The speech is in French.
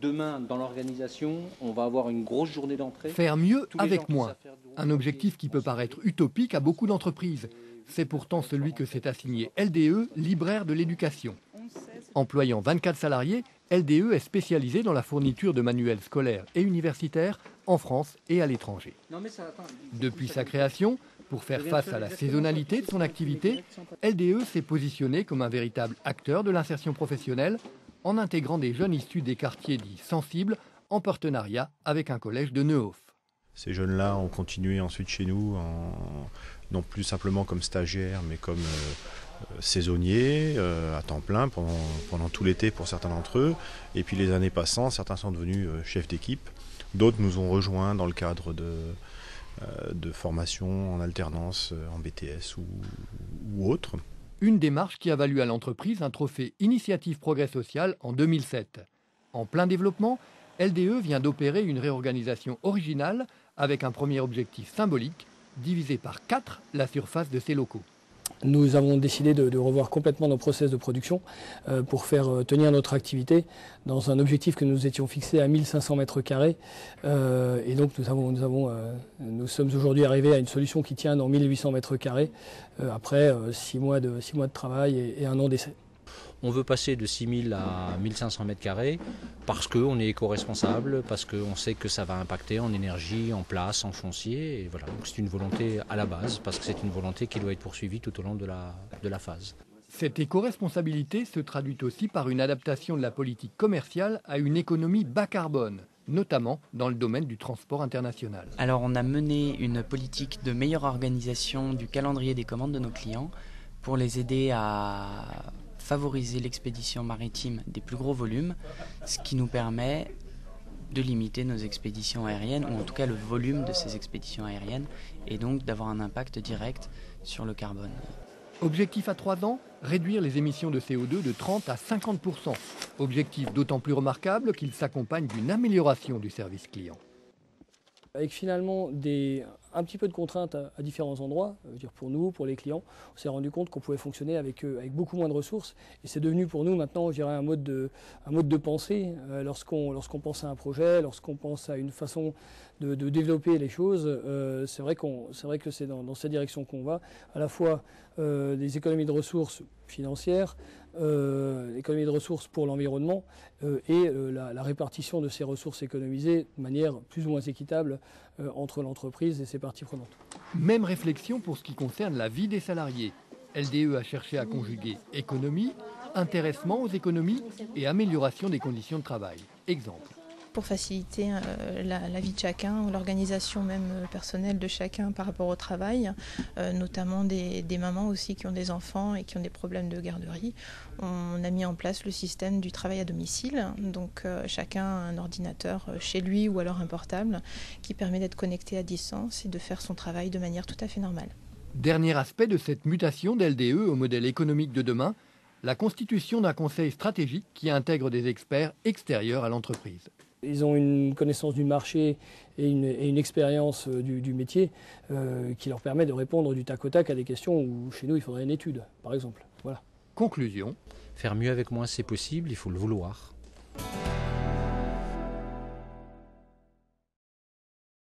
Demain, dans l'organisation, on va avoir une grosse journée d'entrée. Faire mieux avec moins. Un objectif qui peut paraître utopique à beaucoup d'entreprises. C'est pourtant celui que s'est assigné LDE, libraire de l'éducation. Employant 24 salariés, LDE est spécialisé dans la fourniture de manuels scolaires et universitaires en France et à l'étranger. Depuis sa création, pour faire face à la saisonnalité de son activité, LDE s'est positionné comme un véritable acteur de l'insertion professionnelle en intégrant des jeunes issus des quartiers dits sensibles en partenariat avec un collège de Neuhof. Ces jeunes-là ont continué ensuite chez nous, non plus simplement comme stagiaires, mais comme saisonniers, à temps plein, pendant tout l'été pour certains d'entre eux. Et puis les années passant, certains sont devenus chefs d'équipe. D'autres nous ont rejoints dans le cadre de formation en alternance, en BTS ou autre. Une démarche qui a valu à l'entreprise un trophée Initiative Progrès Social en 2007. En plein développement, LDE vient d'opérer une réorganisation originale avec un premier objectif symbolique, diviser par 4 la surface de ses locaux. Nous avons décidé de revoir complètement nos process de production pour faire tenir notre activité dans un objectif que nous étions fixés à 1500 mètres carrés. Et donc nous sommes aujourd'hui arrivés à une solution qui tient dans 1800 mètres carrés après 6 mois de travail et 1 an d'essai. On veut passer de 6000 à 1500 mètres carrés parce qu'on est éco-responsable, parce qu'on sait que ça va impacter en énergie, en place, en foncier. Et voilà. Donc c'est une volonté à la base, parce que c'est une volonté qui doit être poursuivie tout au long de la phase. Cette éco-responsabilité se traduit aussi par une adaptation de la politique commerciale à une économie bas carbone, notamment dans le domaine du transport international. Alors on a mené une politique de meilleure organisation du calendrier des commandes de nos clients pour les aider à favoriser l'expédition maritime des plus gros volumes, ce qui nous permet de limiter nos expéditions aériennes, ou en tout cas le volume de ces expéditions aériennes, et donc d'avoir un impact direct sur le carbone. Objectif à 3 ans, réduire les émissions de CO2 de 30 à 50%. Objectif d'autant plus remarquable qu'il s'accompagne d'une amélioration du service client. Avec finalement un petit peu de contraintes à différents endroits, pour nous, pour les clients, on s'est rendu compte qu'on pouvait fonctionner avec beaucoup moins de ressources. Et c'est devenu pour nous maintenant, je dirais, un mode de pensée. Lorsqu'on pense à un projet, lorsqu'on pense à une façon de développer les choses, c'est vrai que c'est dans cette direction qu'on va. À la fois des économies de ressources financières, l'économie de ressources pour l'environnement et la répartition de ces ressources économisées de manière plus ou moins équitable entre l'entreprise et ses parties prenantes. Même réflexion pour ce qui concerne la vie des salariés. LDE a cherché à conjuguer économie, intéressement aux économies et amélioration des conditions de travail. Exemple. Pour faciliter la vie de chacun, l'organisation même personnelle de chacun par rapport au travail, notamment des mamans aussi qui ont des enfants et qui ont des problèmes de garderie. On a mis en place le système du travail à domicile, donc chacun a un ordinateur chez lui ou alors un portable qui permet d'être connecté à distance et de faire son travail de manière tout à fait normale. Dernier aspect de cette mutation d'LDE au modèle économique de demain, la constitution d'un conseil stratégique qui intègre des experts extérieurs à l'entreprise. Ils ont une connaissance du marché et une expérience du métier qui leur permet de répondre du tac au tac à des questions où chez nous il faudrait une étude, par exemple. Voilà. Conclusion. Faire mieux avec moins, c'est possible, il faut le vouloir.